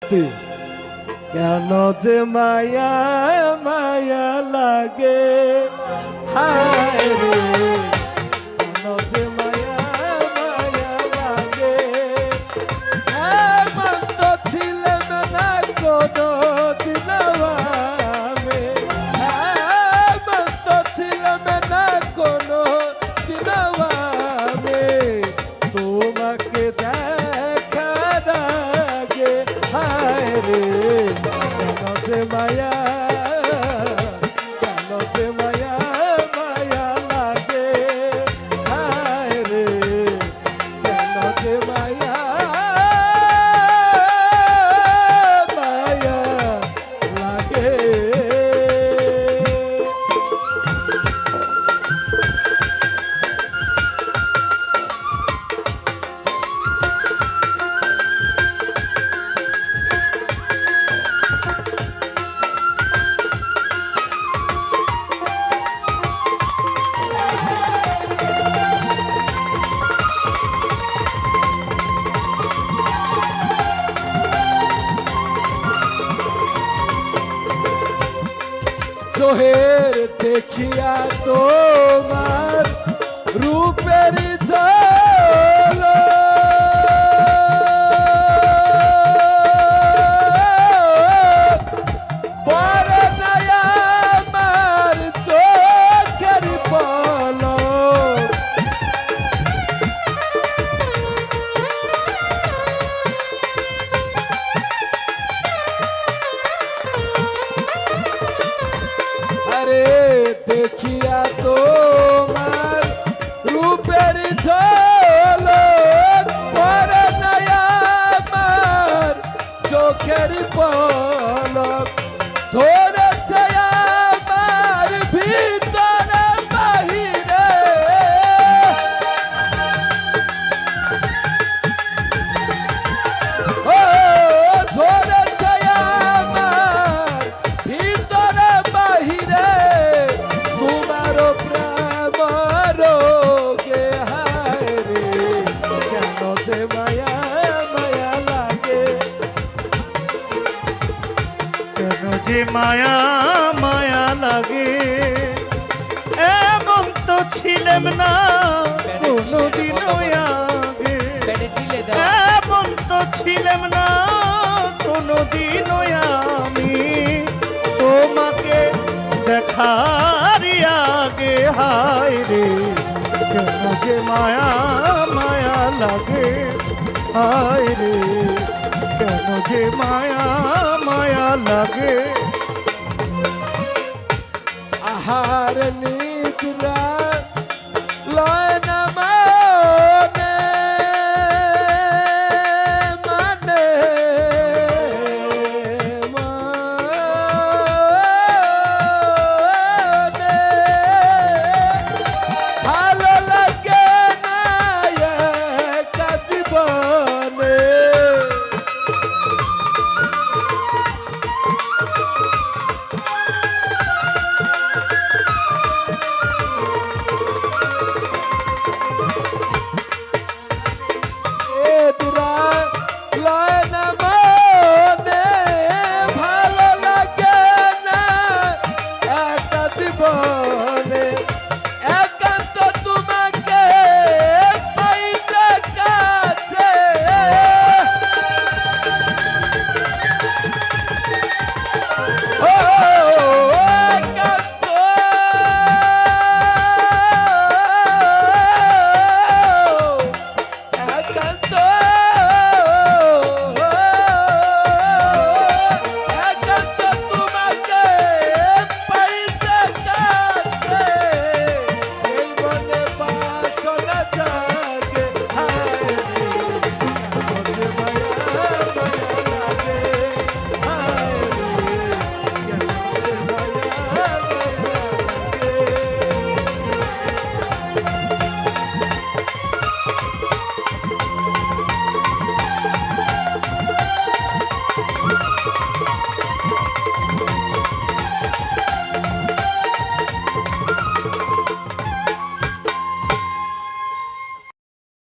সত্যি কেন যে মায়া মায়া লাগে হায় রে কেন যে মায়া মায়া লাগে এমন তো ছিলাম না কোনো দিন আমি এমন তো ছিলাম না কোনো দিন আমি তোমাকে দেখার আগে হায় রে কেন যে মায়া কেন যে মায়া মায়া লাগে হায় রে কেন যে মায়া মায়া লাগে চোহের দেখিয়া তোমার রূপের ঝলক পরে নাই আমার চোখের পলক আরে দেখিয়া তোমার রূপের ঝলক পরে নাই আমার চোখের পলক ধরেছে আমার ভিতরে বাহিরে ও ধরেছে আমার ভিতরে বাহিরে তোমার প্রেম রোগে হায় রে কেন যে মায়া মায়া লাগে কেন যে মায়া মায়া লাগে এমন তো ছিলাম না কোনোদিনও আগে এমন তো ছিলাম না কোনোদিনও আমি তোমাকে দেখার আগে হায় রে কেন যে মায়া মায়া লাগে হায় রে কেন যে মায়া মায়া লাগে আহার নিদ্রা